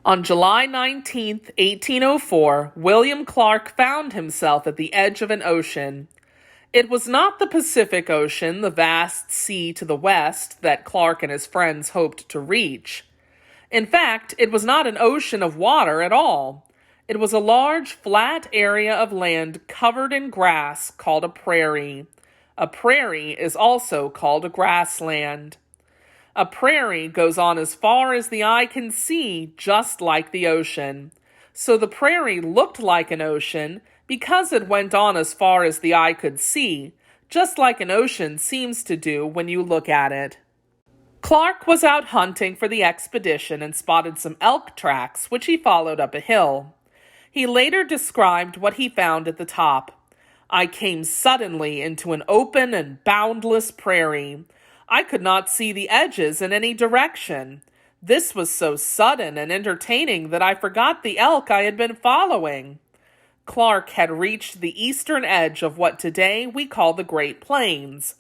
On July 19, 1804, William Clark found himself at the edge of an ocean. It was not the Pacific Ocean, the vast sea to the west, that Clark and his friends hoped to reach. In fact, it was not an ocean of water at all. It was a large, flat area of land covered in grass called a prairie. A prairie is also called a grassland. A prairie goes on as far as the eye can see, just like the ocean. So the prairie looked like an ocean because it went on as far as the eye could see, just like an ocean seems to do when you look at it. Clark was out hunting for the expedition and spotted some elk tracks, which he followed up a hill. He later described what he found at the top. I came suddenly into an open and boundless prairie. I could not see the edges in any direction. This was so sudden and entertaining that I forgot the elk I had been following. Clark had reached the eastern edge of what today we call the Great Plains.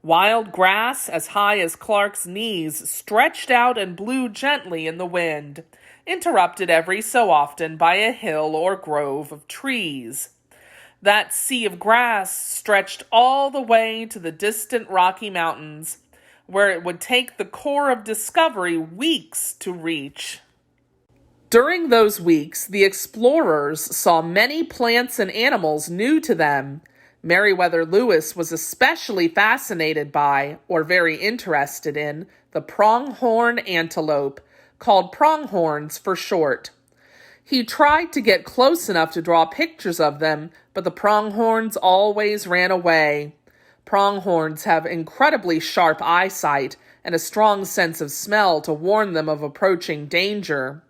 Wild grass as high as Clark's knees stretched out and blew gently in the wind, interrupted every so often by a hill or grove of trees. That sea of grass stretched all the way to the distant Rocky Mountains, where it would take the Corps of Discovery weeks to reach. During those weeks, the explorers saw many plants and animals new to them. Meriwether Lewis was especially fascinated by, or very interested in, the pronghorn antelope, called pronghorns for short. He tried to get close enough to draw pictures of them, but the pronghorns always ran away. Pronghorns have incredibly sharp eyesight and a strong sense of smell to warn them of approaching danger.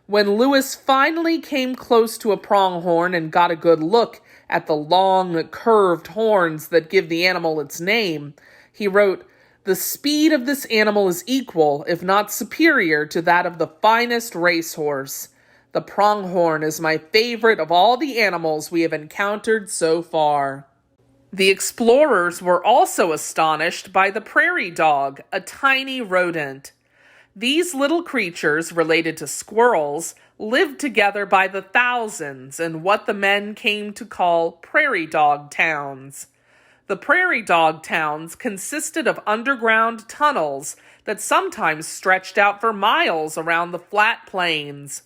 When Lewis finally came close to a pronghorn and got a good look at the long, curved horns that give the animal its name, he wrote, "The speed of this animal is equal, if not superior, to that of the finest racehorse. The pronghorn is my favorite of all the animals we have encountered so far." The explorers were also astonished by the prairie dog, a tiny rodent. These little creatures, related to squirrels, lived together by the thousands in what the men came to call prairie dog towns. The prairie dog towns consisted of underground tunnels that sometimes stretched out for miles around the flat plains.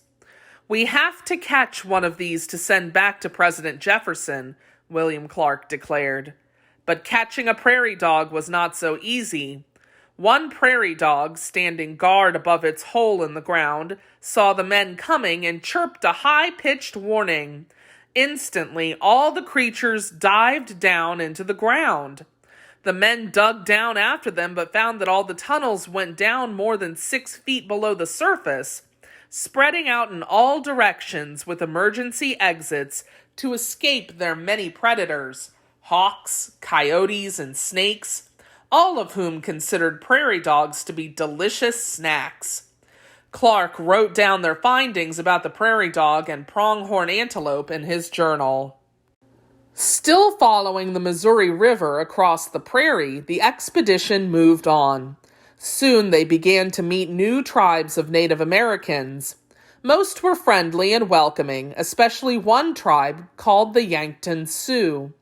"We have to catch one of these to send back to President Jefferson," William Clark declared. But catching a prairie dog was not so easy. One prairie dog, standing guard above its hole in the ground, saw the men coming and chirped a high-pitched warning. Instantly, all the creatures dived down into the ground. The men dug down after them but found that all the tunnels went down more than 6 feet below the surface, spreading out in all directions with emergency exits to escape their many predators, hawks, coyotes, and snakes, all of whom considered prairie dogs to be delicious snacks. Clark wrote down their findings about the prairie dog and pronghorn antelope in his journal. Still following the Missouri River across the prairie, the expedition moved on. Soon they began to meet new tribes of Native Americans. Most were friendly and welcoming, especially one tribe called the Teton Sioux.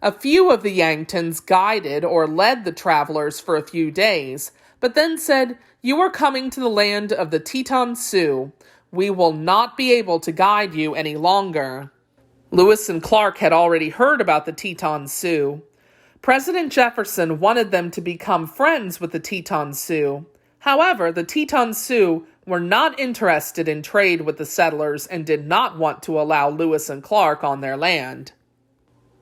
A few of the Yanktons guided or led the travelers for a few days, but then said, "You are coming to the land of the Teton Sioux. We will not be able to guide you any longer." Lewis and Clark had already heard about the Teton Sioux. President Jefferson wanted them to become friends with the Teton Sioux. However, the Teton Sioux were not interested in trade with the settlers and did not want to allow Lewis and Clark on their land.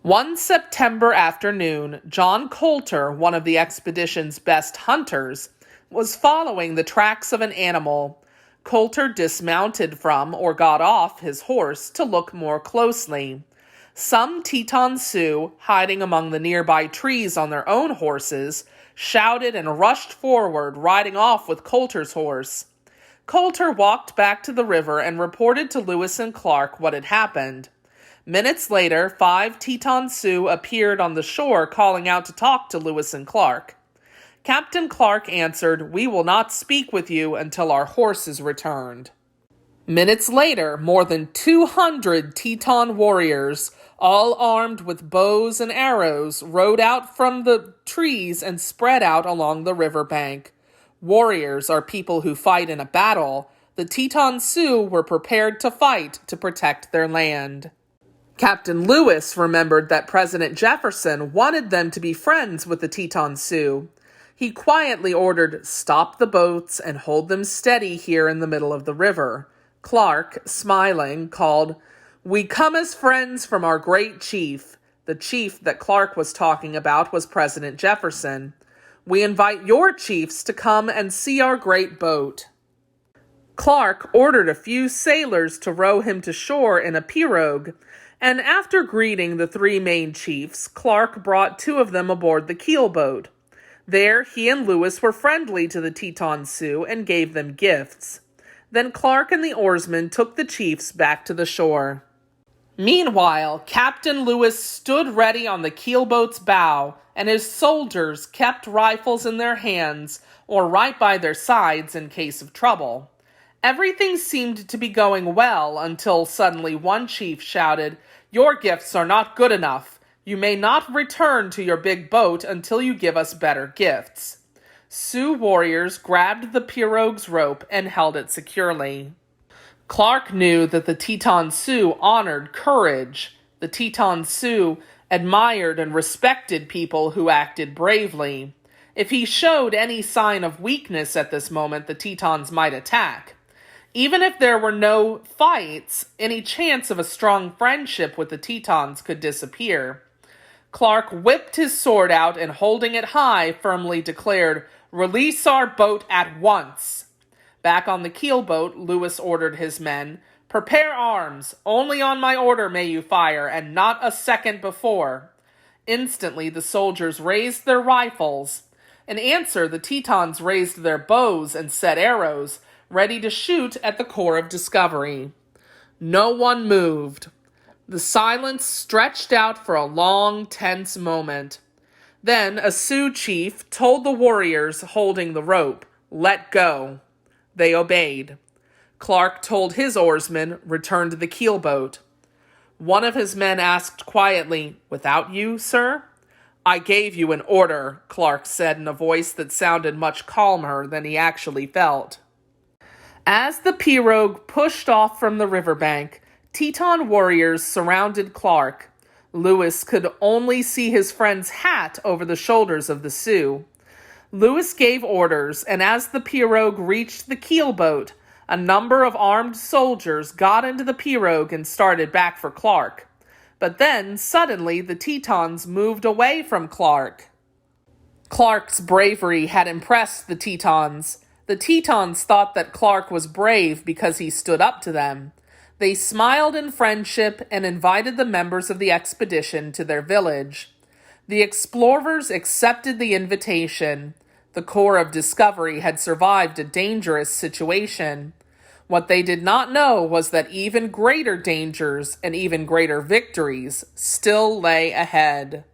One September afternoon, John Colter, one of the expedition's best hunters, was following the tracks of an animal. Colter dismounted from or got off his horse to look more closely. Some Teton Sioux, hiding among the nearby trees on their own horses, shouted and rushed forward, riding off with Colter's horse. Colter walked back to the river and reported to Lewis and Clark what had happened. Minutes later, 5 Teton Sioux appeared on the shore calling out to talk to Lewis and Clark. Captain Clark answered, "We will not speak with you until our horse is returned." Minutes later, more than 200 Teton warriors, all armed with bows and arrows, rode out from the trees and spread out along the riverbank. Warriors are people who fight in a battle. The Teton Sioux were prepared to fight to protect their land. Captain Lewis remembered that President Jefferson wanted them to be friends with the Teton Sioux. He quietly ordered, "Stop the boats and hold them steady here in the middle of the river." Clark, smiling, called, "We come as friends from our great chief." The chief that Clark was talking about was President Jefferson. "We invite your chiefs to come and see our great boat." Clark ordered a few sailors to row him to shore in a pirogue, and after greeting the three main chiefs, Clark brought two of them aboard the keelboat. There, he and Lewis were friendly to the Teton Sioux and gave them gifts. Then Clark and the oarsmen took the chiefs back to the shore. Meanwhile, Captain Lewis stood ready on the keelboat's bow, and his soldiers kept rifles in their hands or right by their sides in case of trouble. Everything seemed to be going well until suddenly one chief shouted, "Your gifts are not good enough. You may not return to your big boat until you give us better gifts." Sioux warriors grabbed the pirogue's rope and held it securely. Clark knew that the Teton Sioux honored courage. The Teton Sioux admired and respected people who acted bravely. If he showed any sign of weakness at this moment, the Tetons might attack. Even if there were no fights, any chance of a strong friendship with the Tetons could disappear. Clark whipped his sword out and, holding it high, firmly declared, "Release our boat at once." Back on the keelboat, Lewis ordered his men, "Prepare arms. Only on my order may you fire, and not a second before." Instantly, the soldiers raised their rifles. In answer, the Tetons raised their bows and set arrows, ready to shoot at the core of Discovery. No one moved. The silence stretched out for a long, tense moment. Then a Sioux chief told the warriors holding the rope, "Let go." They obeyed. Clark told his oarsmen, "Return to the keelboat." One of his men asked quietly, "Without you, sir?" "I gave you an order," Clark said in a voice that sounded much calmer than he actually felt. As the pirogue pushed off from the riverbank, Teton warriors surrounded Clark. Lewis could only see his friend's hat over the shoulders of the Sioux. Lewis gave orders, and as the pirogue reached the keelboat, a number of armed soldiers got into the pirogue and started back for Clark. But then, suddenly, the Tetons moved away from Clark. Clark's bravery had impressed the Tetons. The Tetons thought that Clark was brave because he stood up to them. They smiled in friendship and invited the members of the expedition to their village. The explorers accepted the invitation. The Corps of Discovery had survived a dangerous situation. What they did not know was that even greater dangers and even greater victories still lay ahead.